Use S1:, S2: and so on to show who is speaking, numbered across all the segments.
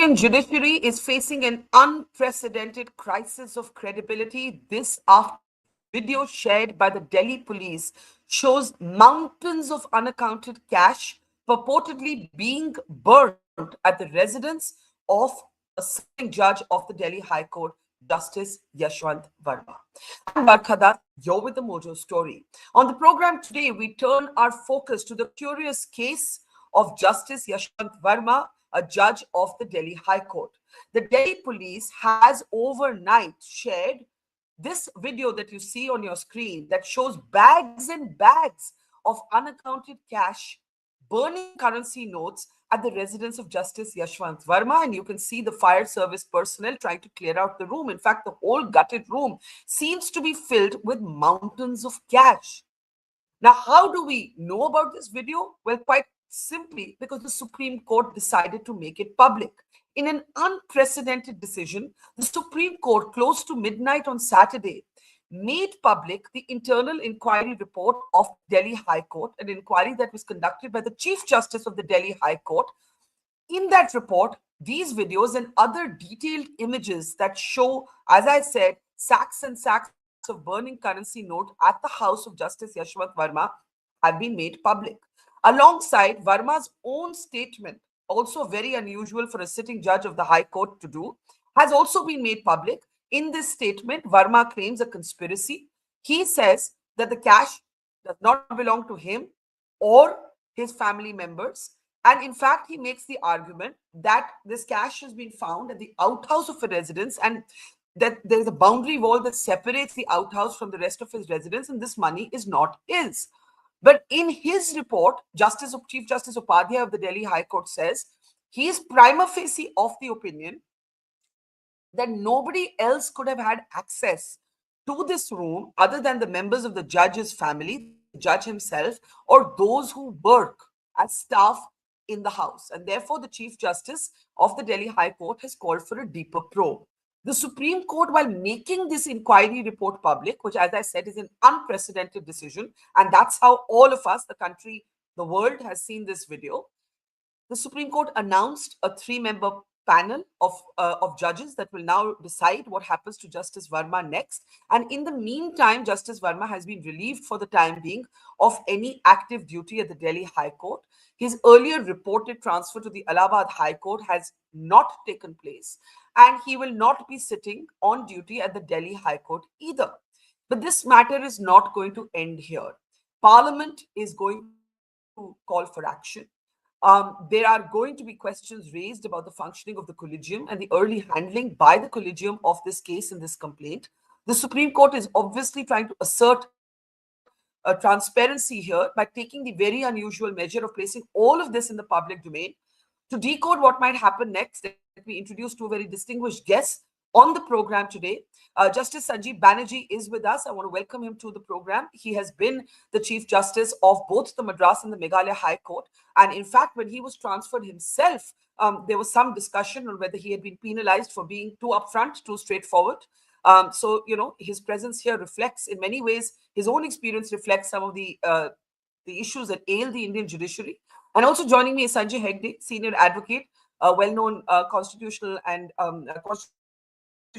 S1: Indian judiciary is facing an unprecedented crisis of credibility. This after a video shared by the Delhi police shows mountains of unaccounted cash purportedly being burnt at the residence of a sitting judge of the Delhi High Court, Justice Yashwant Verma. I'm Barkha Dutt. You're with the Mojo Story. On the program today, we turn our focus to the curious case of Justice Yashwant Verma, a judge of the Delhi High Court. The Delhi police has overnight shared this video that you see on your screen that shows bags and bags of unaccounted cash, burning currency notes at the residence of Justice Yashwant Verma. And you can see the fire service personnel trying to clear out the room. In fact, the whole gutted room seems to be filled with mountains of cash. Now, how do we know about this video? Well, quite simply because the Supreme Court decided to make it public. In an unprecedented decision, the Supreme Court, close to midnight on Saturday, made public the internal inquiry report of Delhi High Court, an inquiry that was conducted by the Chief Justice of the Delhi High Court. In that report, these videos and other detailed images that show, as I said, sacks and sacks of burning currency note at the house of Justice Yashwant Verma have been made public. Alongside Verma's own statement, also very unusual for a sitting judge of the High Court to do, has also been made public. In this statement, Verma claims a conspiracy. He says that the cash does not belong to him or his family members. And in fact, he makes the argument that this cash has been found at the outhouse of a residence and that there is a boundary wall that separates the outhouse from the rest of his residence, and this money is not his. But in his report, Chief Justice Upadhyay of the Delhi High Court says he is prima facie of the opinion that nobody else could have had access to this room other than the members of the judge's family, the judge himself, or those who work as staff in the house. And therefore, the Chief Justice of the Delhi High Court has called for a deeper probe. The Supreme Court, while making this inquiry report public, which, as I said, is an unprecedented decision, and that's how all of us, the country, the world has seen this video, the Supreme Court announced a 3-member panel of judges that will now decide what happens to Justice Verma next. And in the meantime, Justice Verma has been relieved for the time being of any active duty at the Delhi High Court. His earlier reported transfer to the Allahabad High Court has not taken place, and he will not be sitting on duty at the Delhi High Court either. But this matter is not going to end here. Parliament is going to call for action. There are going to be questions raised about the functioning of the collegium and the early handling by the collegium of this case and this complaint. The Supreme Court is obviously trying to assert transparency here by taking the very unusual measure of placing all of this in the public domain. To decode what might happen next, let me introduce two very distinguished guests on the program today. Justice Sanjib Banerjee is with us. I want to welcome him to the program. He has been the Chief Justice of both the Madras and the Meghalya High Court. And in fact, when he was transferred himself, there was some discussion on whether he had been penalized for being too upfront, too straightforward. So, you know, his presence here reflects, in many ways, his own experience reflects some of the issues that ail the Indian judiciary. And also joining me is Sanjay Hegde, senior advocate, a well-known constitutional and constitutional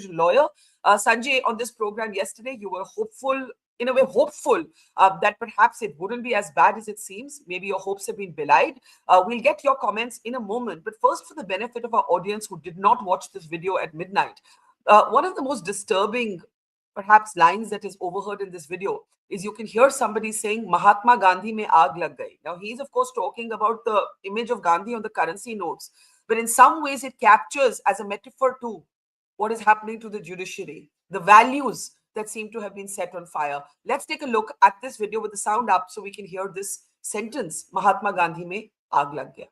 S1: lawyer. Sanjay, on this program yesterday, you were hopeful, in a way hopeful, that perhaps it wouldn't be as bad as it seems. Maybe your hopes have been belied. We'll get your comments in a moment. But first, for the benefit of our audience who did not watch this video at midnight, one of the most disturbing, perhaps, lines that is overheard in this video is you can hear somebody saying, Mahatma Gandhi mein aag lag gayi. Now, he's, of course, talking about the image of Gandhi on the currency notes. But in some ways, it captures as a metaphor too what is happening to the judiciary, the values that seem to have been set on fire. Let's take a look at this video with the sound up so we can hear this sentence, Mahatma Gandhi mein aag lag gaya.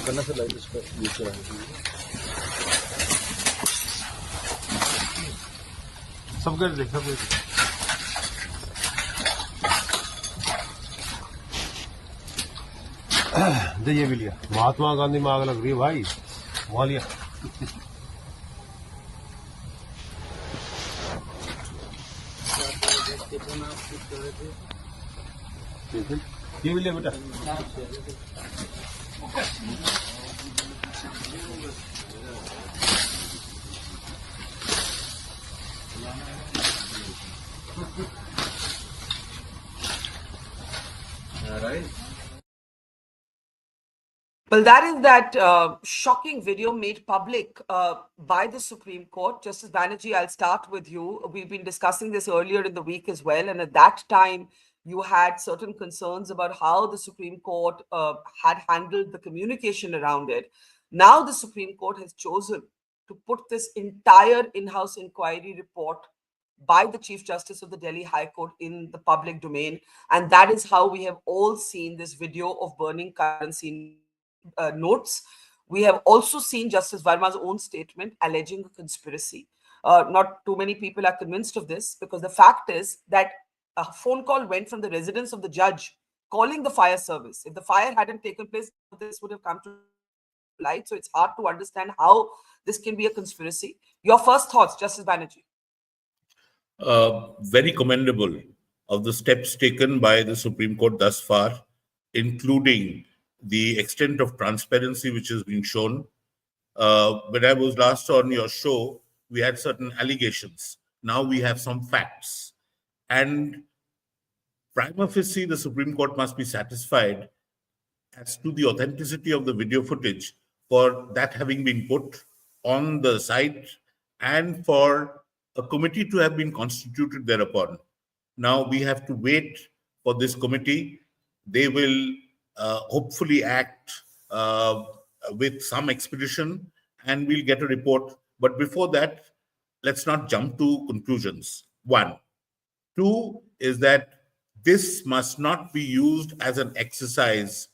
S2: करना से light इसको use करा सबके देख सबके दे ये भी लिया। महात्मा गांधी में आग लग रही है भाई, वहां लिया। ये भी लिया बेटा।
S1: Well, that is that shocking video made public by the Supreme Court. Justice Banerjee, I'll start with you. We've been discussing this earlier in the week as well. And at that time, you had certain concerns about how the Supreme Court had handled the communication around it. Now, the Supreme Court has chosen to put this entire in house inquiry report by the Chief Justice of the Delhi High Court in the public domain. And that is how we have all seen this video of burning currency notes. We have also seen Justice Verma's own statement alleging a conspiracy. Not too many people are convinced of this because the fact is that a phone call went from the residence of the judge calling the fire service. If the fire hadn't taken place, this would have come to light. So it's hard to understand how this can be a conspiracy. Your first thoughts, Justice Banerjee?
S3: Very commendable of the steps taken by the Supreme Court thus far, including the extent of transparency which has been shown. When I was last on your show, we had certain allegations. Now we have some facts. And prima facie, the Supreme Court must be satisfied as to the authenticity of the video footage for that having been put on the site and for a committee to have been constituted thereupon. Now we have to wait for this committee. They will hopefully act with some expedition and we'll get a report. But before that, let's not jump to conclusions. One. Two is that this must not be used as an exercise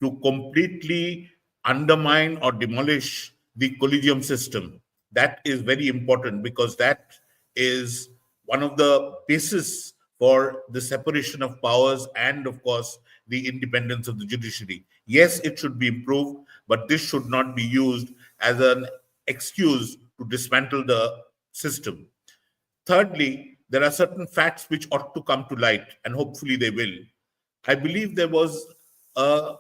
S3: to completely undermine or demolish the collegium system. That is very important because that is one of the basis for the separation of powers and, of course, the independence of the judiciary. Yes, it should be improved, but this should not be used as an excuse to dismantle the system. Thirdly, there are certain facts which ought to come to light, and hopefully they will. I believe there was a,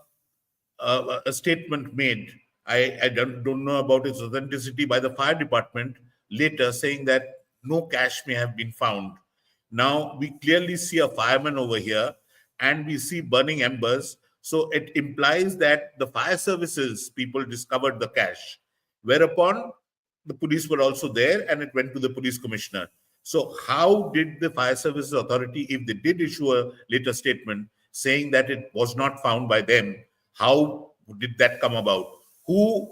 S3: a statement made, I don't know about its authenticity, by the fire department later saying that no cash may have been found. Now, we clearly see a fireman over here and we see burning embers. So it implies that the fire services people discovered the cash, whereupon the police were also there and it went to the police commissioner. So how did the fire services authority, if they did issue a later statement saying that it was not found by them, how did that come about? Who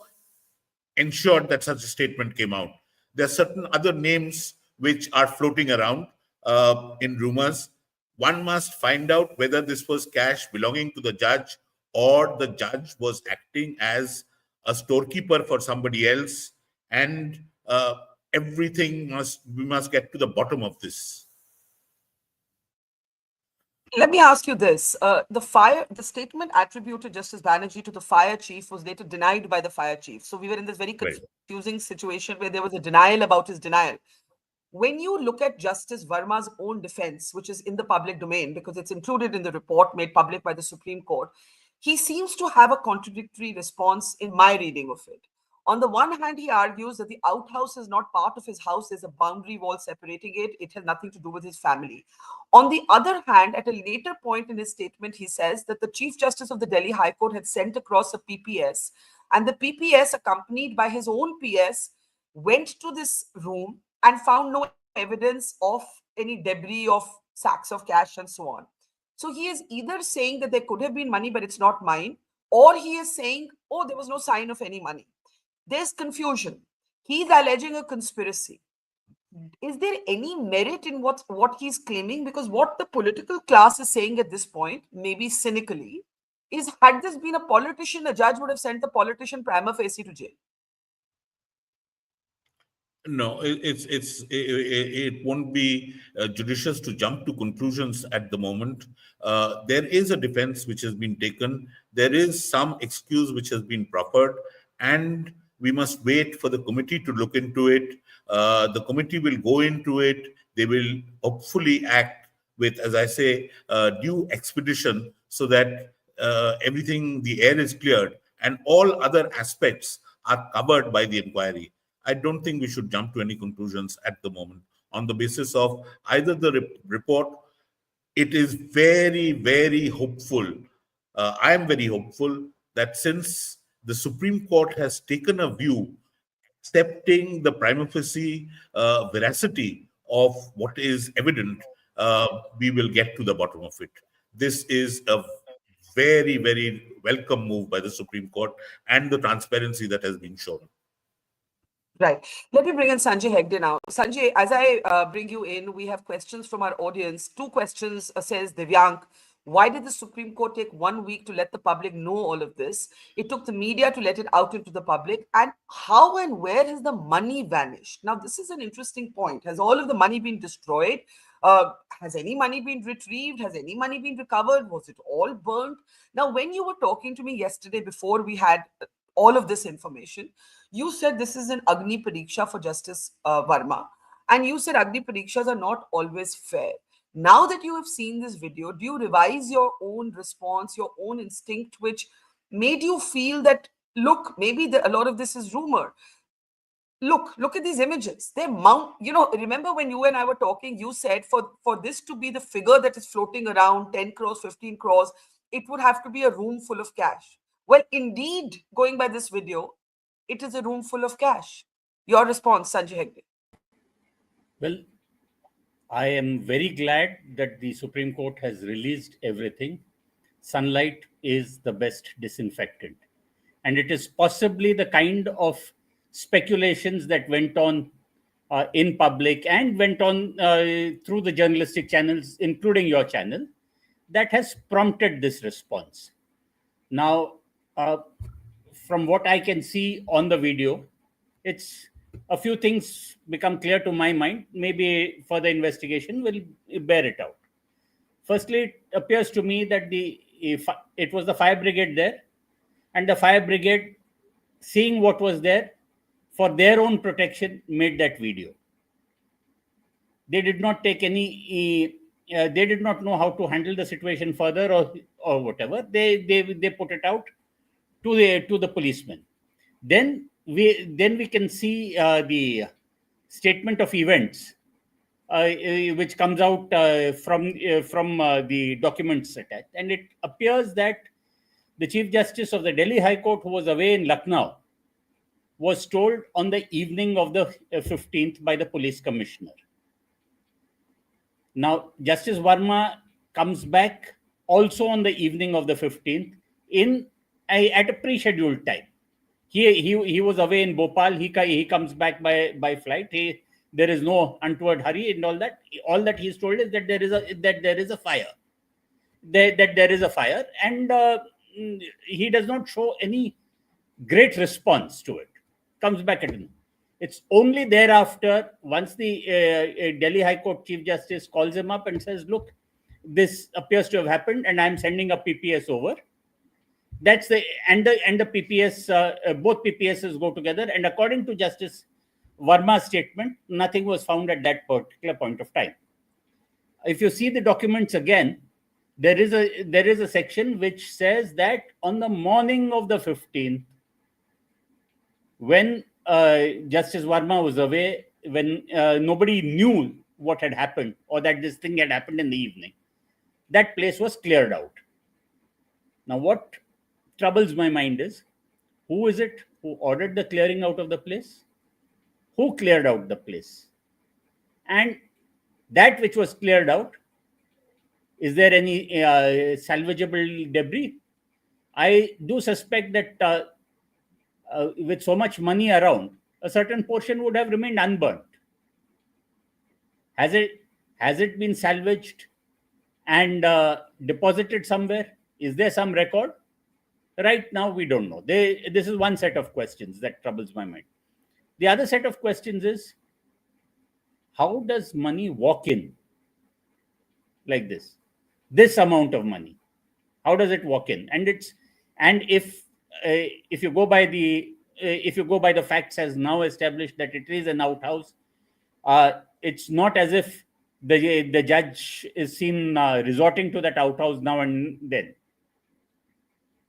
S3: ensured that such a statement came out? There are certain other names which are floating around in rumors. One must find out whether this was cash belonging to the judge or the judge was acting as a storekeeper for somebody else. And everything we must get to the bottom of this.
S1: Let me ask you this. The statement attributed Justice Banerjee to the fire chief was later denied by the fire chief. So we were in this very confusing situation where there was a denial about his denial. When you look at Justice Verma's own defense, which is in the public domain because it's included in the report made public by the Supreme Court, he seems to have a contradictory response in my reading of it. On the one hand, he argues that the outhouse is not part of his house. There's a boundary wall separating it. It has nothing to do with his family. On the other hand, at a later point in his statement, he says that the Chief Justice of the Delhi High Court had sent across a PPS, and the PPS, accompanied by his own PS, went to this room and found no evidence of any debris of sacks of cash and so on. So he is either saying that there could have been money, but it's not mine, or he is saying, oh, there was no sign of any money. There's confusion. He's alleging a conspiracy. Is there any merit in what he's claiming? Because what the political class is saying at this point, maybe cynically, is had this been a politician, a judge would have sent the politician prima facie to jail.
S3: No, it won't be judicious to jump to conclusions at the moment. There is a defense which has been taken. There is some excuse which has been proffered, and we must wait for the committee to look into it. The committee will go into it. They will hopefully act with, as I say, due expedition, so that everything, the air is cleared, and all other aspects are covered by the inquiry. I don't think we should jump to any conclusions at the moment on the basis of either the report. It is very, very hopeful. I am very hopeful that since the Supreme Court has taken a view accepting the prima facie veracity of what is evident, we will get to the bottom of it. This is a very, very welcome move by the Supreme Court and the transparency that has been shown.
S1: Right. Let me bring in Sanjay Hegde now. Sanjay, as I bring you in, we have questions from our audience. Two questions says Divyank. Why did the Supreme Court take 1 week to let the public know all of this? It took the media to let it out into the public. And how and where has the money vanished? Now, this is an interesting point. Has all of the money been destroyed? Has any money been retrieved? Has any money been recovered? Was it all burnt? Now, when you were talking to me yesterday before we had all of this information, you said this is an Agni Pariksha for Justice Verma. And you said Agni Parikshas are not always fair. Now that you have seen this video, do you revise your own response, your own instinct, which made you feel that, look, maybe a lot of this is rumor? Look at these images. They mount, remember when you and I were talking, you said for this to be the figure that is floating around 10 crores, 15 crores, it would have to be a room full of cash. Well, indeed, going by this video, it is a room full of cash. Your response, Sanjay Hegde.
S4: Well, I am very glad that the Supreme Court has released everything. Sunlight is the best disinfectant. And it is possibly the kind of speculations that went on in public and went on through the journalistic channels, including your channel, that has prompted this response. Now, from what I can see on the video, it's a few things become clear to my mind. Maybe further investigation will bear it out. Firstly, it appears to me that it was the fire brigade there, and the fire brigade, seeing what was there, for their own protection, made that video. They did not take any. They did not know how to handle the situation further, or whatever. They put it out to the policemen. Then we can see the statement of events which comes out from the documents attached, and it appears that the Chief Justice of the Delhi High Court, who was away in Lucknow, was told on the evening of the 15th by the police commissioner. Now, Justice Verma comes back also on the evening of the 15th at a pre-scheduled time. He was away in Bhopal. He comes back by flight. There is no untoward hurry and all that. All that he's told is that there is a fire. That there is a fire, and he does not show any great response to it. Comes back at him. It's only thereafter, once the Delhi High Court Chief Justice calls him up and says, "Look, this appears to have happened, and I'm sending a PPS over." That's the PPS. Both PPSs go together, and according to Justice Verma's statement, nothing was found at that particular point of time. If you see the documents again, there is a section which says that on the morning of the 15th, when Justice Verma was away, when nobody knew what had happened or that this thing had happened in the evening, that place was cleared out. Now, what troubles my mind is, who is it who ordered the clearing out of the place? Who cleared out the place? And that which was cleared out, is there any salvageable debris? I do suspect that with so much money around, a certain portion would have remained unburnt. Has it been salvaged and deposited somewhere? Is there some record? Right now, we don't know. This is one set of questions that troubles my mind. The other set of questions is, how does money walk in like this amount of money? How does it walk in? And if you go by the facts as now established that it is an outhouse, it's not as if the judge is seen resorting to that outhouse now and then.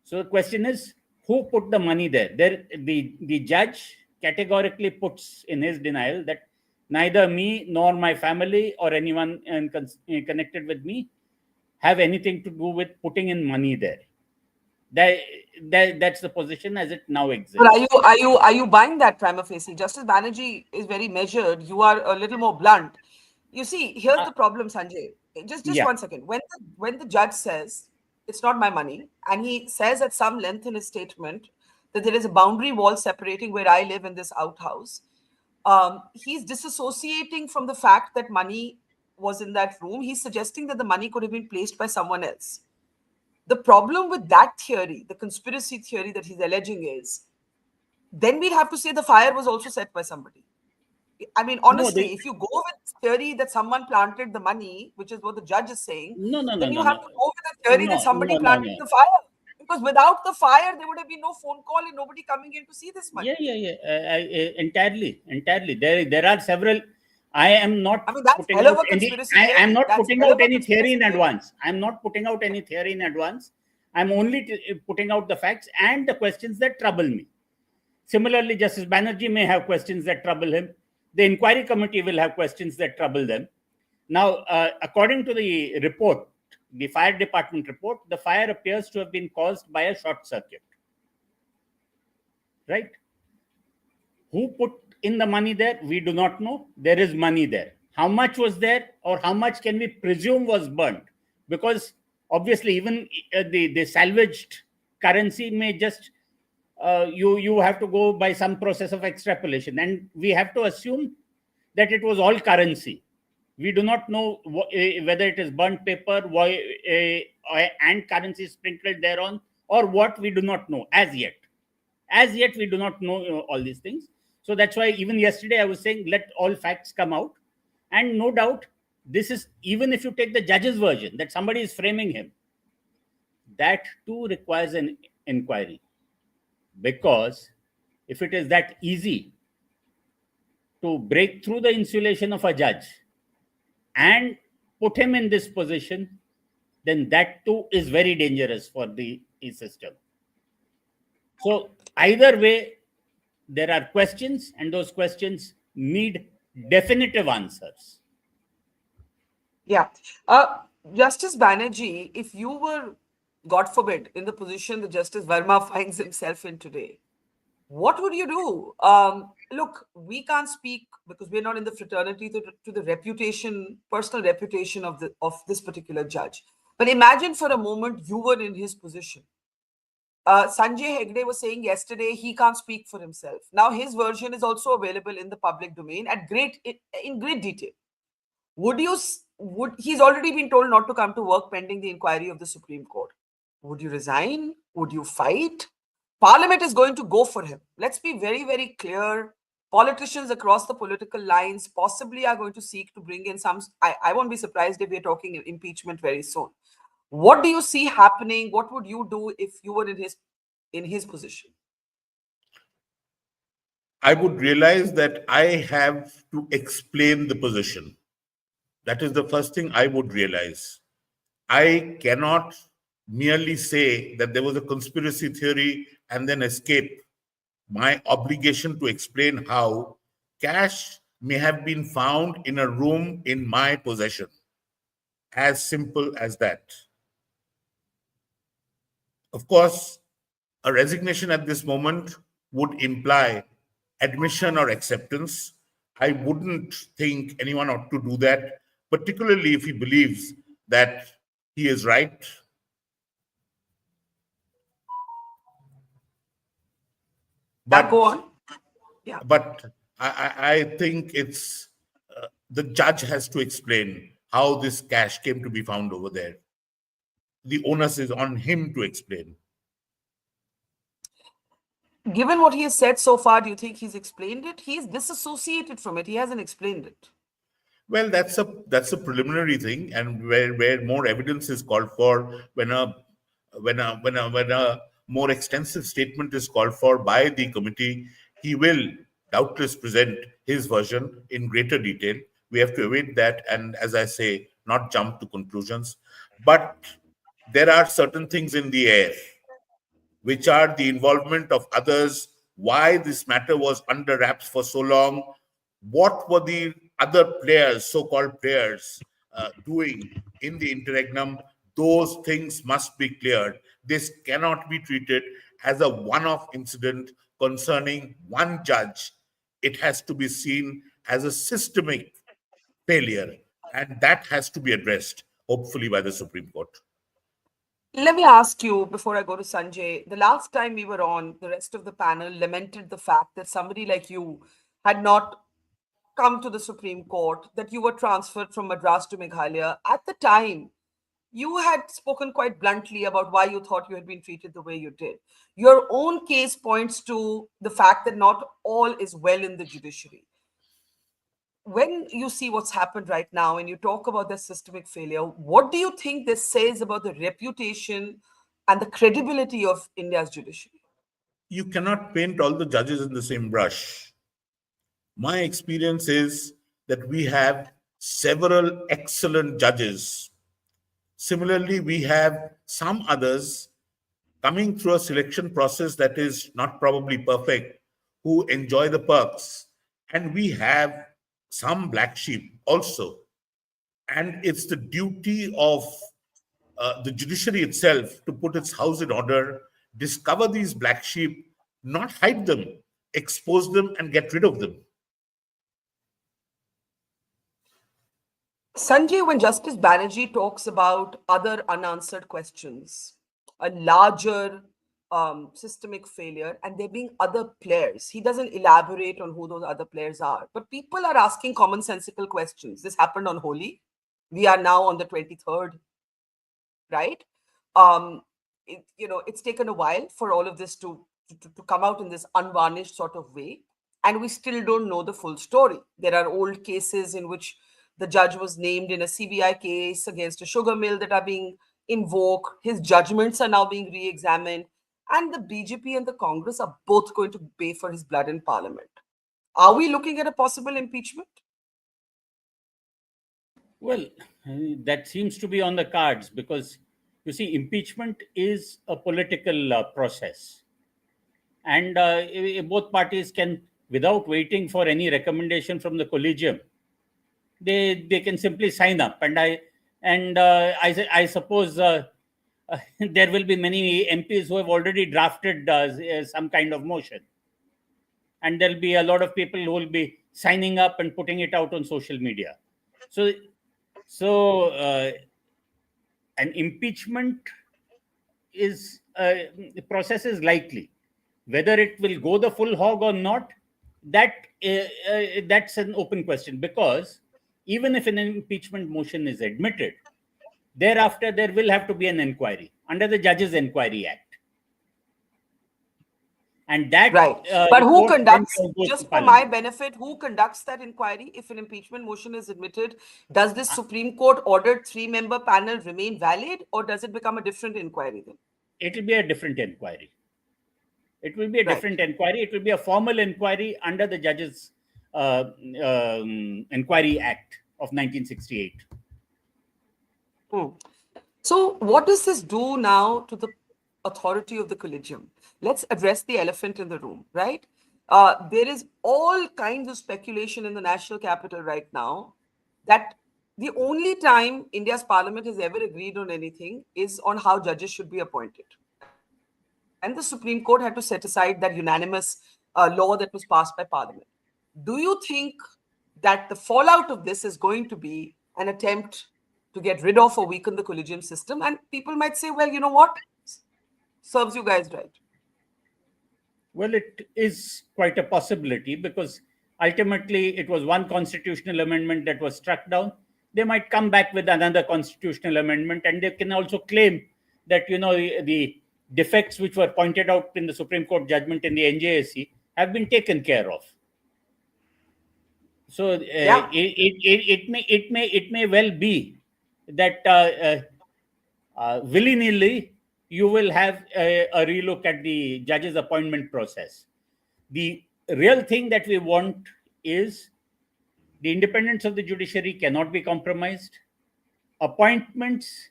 S4: So the question is, who put the money there? The judge categorically puts in his denial that neither me nor my family or anyone connected with me have anything to do with putting in money there. That's the position as it now
S1: But
S4: exists.
S1: are you buying that prima facie? Justice Banerjee is very measured. You are a little more blunt. You see, here's
S4: Uh,
S1: the problem, Sanjay. Just
S4: yeah,
S1: 1 second. When the judge says it's not my money, and he says at some length in his statement that there is a boundary wall separating where I live and this outhouse, he's disassociating from the fact that money was in that room. He's suggesting that the money could have been placed by someone else. The problem with that theory, the conspiracy theory that he's alleging, is then we'd have to say the fire was also set by somebody. I mean,
S4: no,
S1: honestly, if you go with theory that someone planted the money, which is what the judge is saying,
S4: no, no, no,
S1: then you
S4: no,
S1: have
S4: no,
S1: to go with the theory that
S4: no,
S1: somebody
S4: no, no,
S1: planted
S4: no.
S1: the fire. Because without the fire, there would have been no phone call and nobody coming in to see this money.
S4: Yeah, yeah, yeah. Entirely. There are several. I am
S1: I
S4: not
S1: mean, that's
S4: putting
S1: hell
S4: out
S1: of a
S4: any.
S1: conspiracy
S4: I am
S1: theory.
S4: not
S1: That's
S4: putting
S1: hell
S4: out
S1: of a
S4: any theory
S1: conspiracy
S4: in
S1: theory.
S4: advance. I'm not putting out any theory in advance. I'm only putting out the facts and the questions that trouble me. Similarly, Justice Banerjee may have questions that trouble him. The inquiry committee will have questions that trouble them. Now, according to the report, the fire department report, the fire appears to have been caused by a short circuit. Right? Who put in the money there? We do not know. There is money there. How much was there, or how much can we presume was burnt? Because obviously, even the salvaged currency may just you have to go by some process of extrapolation, and we have to assume that it was all currency. We do not know whether it is burnt paper, and currency sprinkled thereon, or what. We do not know as yet. As yet, we do not know all these things. So that's why even yesterday I was saying, let all facts come out. And no doubt, this is, even if you take the judge's version that somebody is framing him, that too requires an inquiry. Because if it is that easy to break through the insulation of a judge and put him in this position, then that too is very dangerous for the system. So either way, there are questions, and those questions need definitive answers.
S1: Yeah. Justice Banerjee, if you were, God forbid, in the position that Justice Verma finds himself in today, what would you do? Look, we can't speak because we're not in the fraternity to the reputation, personal reputation of this particular judge. But imagine for a moment you were in his position. Sanjay Hegde was saying yesterday he can't speak for himself. Now his version is also available in the public domain in great detail. Would he's already been told not to come to work pending the inquiry of the Supreme Court? Would you resign? Would you fight? Parliament is going to go for him. Let's be very, very clear. Politicians across the political lines possibly are going to seek to bring in some. I won't be surprised if we're talking impeachment very soon. What do you see happening? What would you do if you were in his position?
S3: I would realize that I have to explain the position. That is the first thing I would realize. I cannot merely say that there was a conspiracy theory and then escape my obligation to explain how cash may have been found in a room in my possession. As simple as that. Of course, a resignation at this moment would imply admission or acceptance. I wouldn't think anyone ought to do that, particularly if he believes that he is right.
S1: Yeah, go
S3: But
S1: on. Yeah.
S3: but I think it's the judge has to explain how this cash came to be found over there. The onus is on him to explain.
S1: Given what he has said so far, do you think he's explained it? He's disassociated from it. He hasn't explained it.
S3: Well, that's a preliminary thing, and where more evidence is called for, when a more extensive statement is called for by the committee, he will doubtless present his version in greater detail. We have to await that, and as I say, not jump to conclusions. But there are certain things in the air, which are the involvement of others, why this matter was under wraps for so long, what were the other players, so called players, doing in the interregnum. Those things must be cleared. This cannot be treated as a one off incident concerning one judge. It has to be seen as a systemic failure, and that has to be addressed, hopefully, by the Supreme Court.
S1: Let me ask you before I go to Sanjay. The last time we were on, the rest of the panel lamented the fact that somebody like you had not come to the Supreme Court, that you were transferred from Madras to Meghalya. At the time, you had spoken quite bluntly about why you thought you had been treated the way you did. Your own case points to the fact that not all is well in the judiciary. When you see what's happened right now and you talk about the systemic failure, what do you think this says about the reputation and the credibility of India's judiciary?
S3: You cannot paint all the judges in the same brush. My experience is that we have several excellent judges. Similarly, we have some others coming through a selection process that is not probably perfect, who enjoy the perks. And we have some black sheep also. And it's the duty of the judiciary itself to put its house in order, discover these black sheep, not hide them, expose them, and get rid of them.
S1: Sanjay, when Justice Banerjee talks about other unanswered questions, a larger systemic failure, and there being other players, he doesn't elaborate on who those other players are. But people are asking commonsensical questions. This happened on Holi. We are now on the 23rd, right? It's taken a while for all of this to come out in this unvarnished sort of way, and we still don't know the full story. There are old cases in which the judge was named in a CBI case against a sugar mill that are being invoked. His judgments are now being re-examined, and the BJP and the Congress are both going to pay for his blood in Parliament. Are we looking at a possible impeachment?
S4: Well, that seems to be on the cards because, you see, impeachment is a political process. And both parties can, without waiting for any recommendation from the collegium, they can simply sign up. I suppose there will be many MPs who have already drafted some kind of motion. And there'll be a lot of people who will be signing up and putting it out on social media. So an impeachment is the process is likely. Whether it will go the full hog or not, that's an open question, because even if an impeachment motion is admitted, thereafter there will have to be an inquiry under the Judges Inquiry Act. And that
S1: right. But who
S4: report
S1: conducts,
S4: then goes
S1: just
S4: to
S1: for my
S4: Parliament.
S1: benefit, who conducts that inquiry if an impeachment motion is admitted? Does this Supreme Court ordered 3-member panel remain valid, or does it become a different inquiry then?
S4: It will be a different inquiry. It will be a
S1: Right.
S4: different inquiry. It will be a formal inquiry under the Judges Inquiry Act of 1968.
S1: So, what does this do now to the authority of the collegium? Let's address the elephant in the room, right? There is all kinds of speculation in the national capital right now that the only time India's parliament has ever agreed on anything is on how judges should be appointed. And the Supreme Court had to set aside that unanimous law that was passed by parliament. Do you think that the fallout of this is going to be an attempt to get rid of or weaken the collegium system? And people might say, well, you know what? Serves you guys right.
S4: Well, it is quite a possibility because ultimately it was one constitutional amendment that was struck down. They might come back with another constitutional amendment, and they can also claim that the defects which were pointed out in the Supreme Court judgment in the NJSC have been taken care of. So
S1: Yeah.
S4: it may well be that willy-nilly you will have a relook at the judges' appointment process. The real thing that we want is the independence of the judiciary cannot be compromised. Appointments,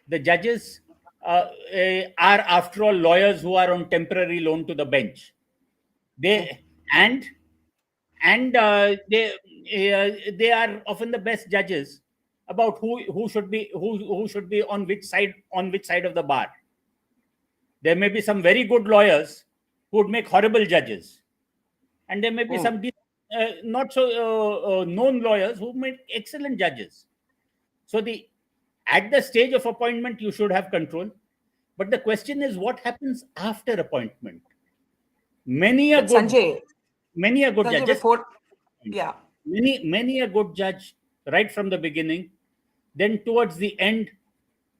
S4: the judges are, after all, lawyers who are on temporary loan to the bench. They and they are often the best judges about who should be on which side of the bar. There may be some very good lawyers who would make horrible judges, and there may be some not so known lawyers who make excellent judges. So at the stage of appointment you should have control, but the question is what happens after appointment. Many a
S1: But
S4: good
S1: Sanjay,
S4: judge,
S1: before, yeah.
S4: many a good judge right from the beginning, then towards the end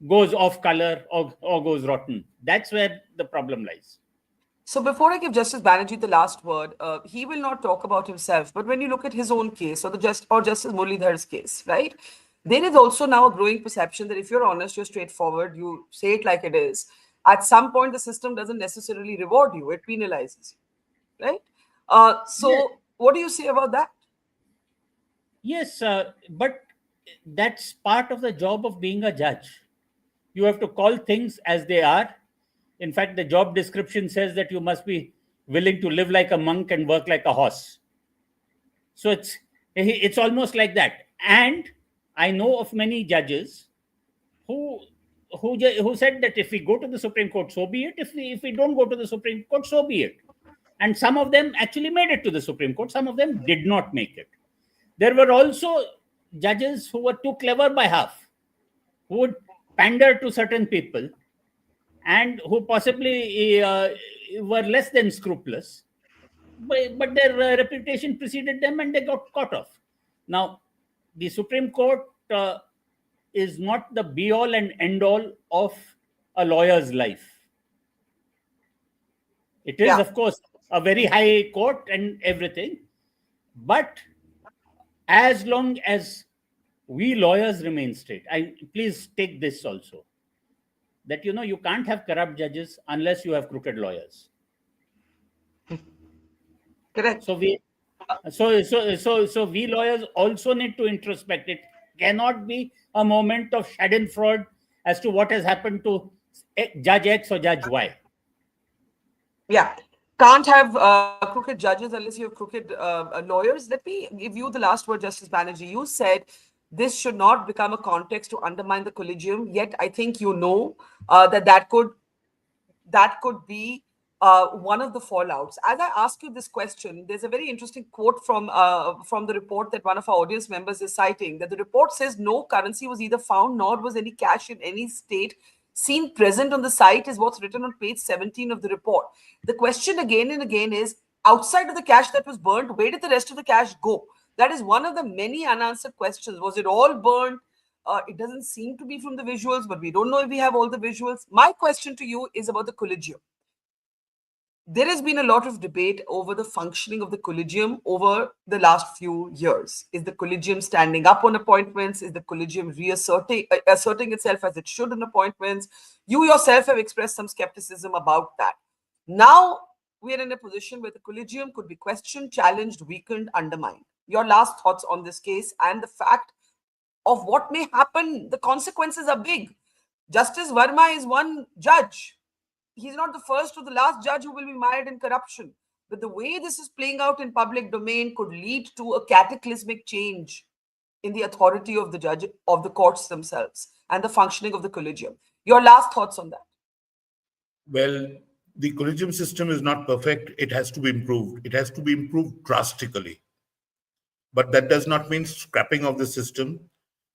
S4: goes off color or goes rotten. That's where the problem lies.
S1: So before I give Justice Banerjee the last word, he will not talk about himself. But when you look at his own case or Justice Muralidhar's case, right? There is also now a growing perception that if you're honest, you're straightforward, you say it like it is. At some point, the system doesn't necessarily reward you; it penalizes you, right? What do you say about that?
S4: Yes, but that's part of the job of being a judge. You have to call things as they are. In fact, the job description says that you must be willing to live like a monk and work like a horse. So it's almost like that. And I know of many judges who said that if we go to the Supreme Court, so be it. If we don't go to the Supreme Court, so be it. And some of them actually made it to the Supreme Court. Some of them did not make it. There were also judges who were too clever by half, who would pander to certain people and who possibly were less than scrupulous, but their reputation preceded them and they got caught off. Now, the Supreme Court is not the be-all and end-all of a lawyer's life. It is, of course, a very high court and everything, but as long as we lawyers remain straight, please take this also, that you can't have corrupt judges unless you have crooked lawyers.
S1: Correct.
S4: So we lawyers also need to introspect. It cannot be a moment of schadenfreude as to what has happened to Judge X or Judge Y.
S1: Yeah. Can't have crooked judges unless you have crooked lawyers. Let me give you the last word, Justice Banerjee. You said this should not become a context to undermine the collegium. Yet, I think that could be one of the fallouts. As I ask you this question, there's a very interesting quote from the report that one of our audience members is citing. That the report says no currency was either found nor was any cash in any state seen present on the site, is what's written on page 17 of the report. The question again and again is, outside of the cash that was burnt, where did the rest of the cash go? That is one of the many unanswered questions. Was it all burnt? It doesn't seem to be from the visuals, but we don't know if we have all the visuals. My question to you is about the collegium. There has been a lot of debate over the functioning of the collegium over the last few years. Is the collegium standing up on appointments? Is the collegium asserting itself as it should on appointments? You yourself have expressed some skepticism about that. Now we are in a position where the collegium could be questioned, challenged, weakened, undermined. Your last thoughts on this case and the fact of what may happen. The consequences are big. Justice Verma is one judge. He's not the first or the last judge who will be mired in corruption. But the way this is playing out in public domain could lead to a cataclysmic change in the authority of the courts themselves and the functioning of the collegium. Your last thoughts on that?
S3: Well, the collegium system is not perfect. It has to be improved. It has to be improved drastically. But that does not mean scrapping of the system.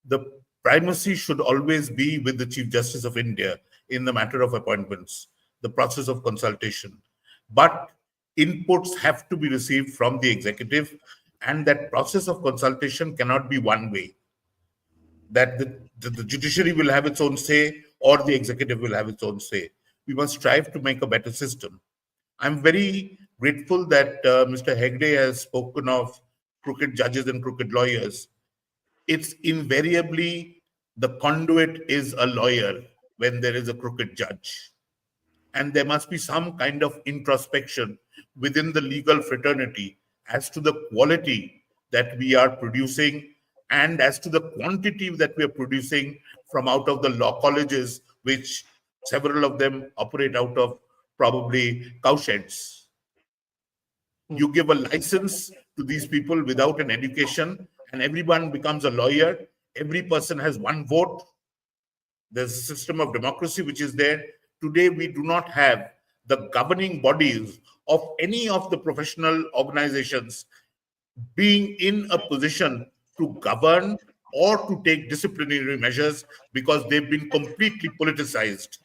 S3: The primacy should always be with the Chief Justice of India in the matter of appointments, the process of consultation. But inputs have to be received from the executive, and that process of consultation cannot be one way. That the judiciary will have its own say or the executive will have its own say. we must strive to make a better system. I'm very grateful that Mr. Hegde has spoken of crooked judges and crooked lawyers. It's invariably the conduit is a lawyer when there is a crooked judge. And there must be some kind of introspection within the legal fraternity as to the quality that we are producing and as to the quantity that we are producing from out of the law colleges, which several of them operate out of probably cowsheds. You give a license to these people without an education, and everyone becomes a lawyer. Every person has one vote. There's a system of democracy which is there. Today, we do not have the governing bodies of any of the professional organizations being in a position to govern or to take disciplinary measures because they've been completely politicized.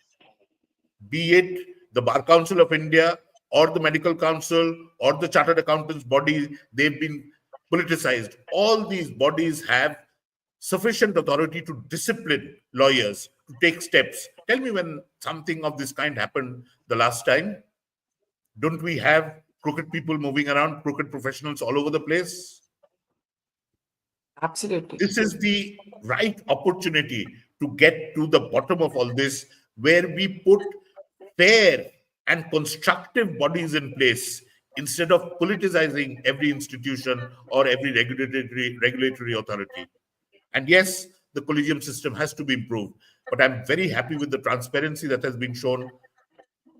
S3: Be it the Bar Council of India or the Medical Council or the Chartered Accountants body, they've been politicized. All these bodies have sufficient authority to discipline lawyers, to take steps. Tell me when something of this kind happened the last time. Don't we have crooked people moving around, crooked professionals all over the place?
S1: Absolutely.
S3: This is the right opportunity to get to the bottom of all this, where we put fair and constructive bodies in place instead of politicizing every institution or every regulatory authority. And yes, the collegium system has to be improved, but I'm very happy with the transparency that has been shown,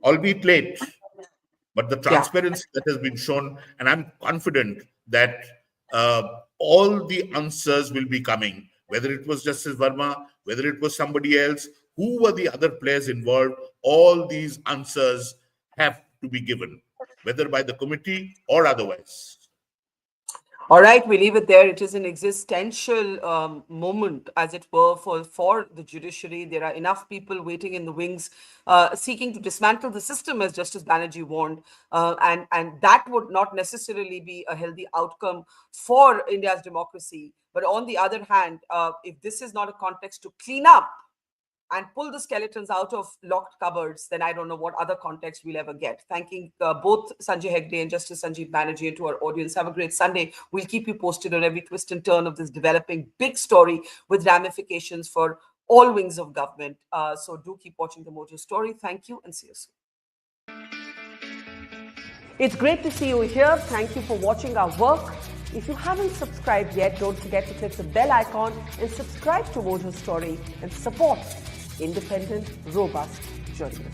S3: albeit late, but the transparency that has been shown, and I'm confident that all the answers will be coming, whether it was Justice Verma, whether it was somebody else, who were the other players involved, all these answers have to be given, whether by the committee or otherwise.
S1: All right, we leave it there. It is an existential moment, as it were, for the judiciary. There are enough people waiting in the wings, seeking to dismantle the system, as Justice Banerjee warned, and that would not necessarily be a healthy outcome for India's democracy. But on the other hand, if this is not a context to clean up and pull the skeletons out of locked cupboards, then I don't know what other context we'll ever get. Thanking both Sanjay Hegde and Justice Sanjib Banerjee, and to our audience. Have a great Sunday. We'll keep you posted on every twist and turn of this developing big story with ramifications for all wings of government. So do keep watching the Mojo Story. Thank you and see you soon. It's great to see you here. Thank you for watching our work. If you haven't subscribed yet, don't forget to click the bell icon and subscribe to Mojo Story and support independent, robust journalism.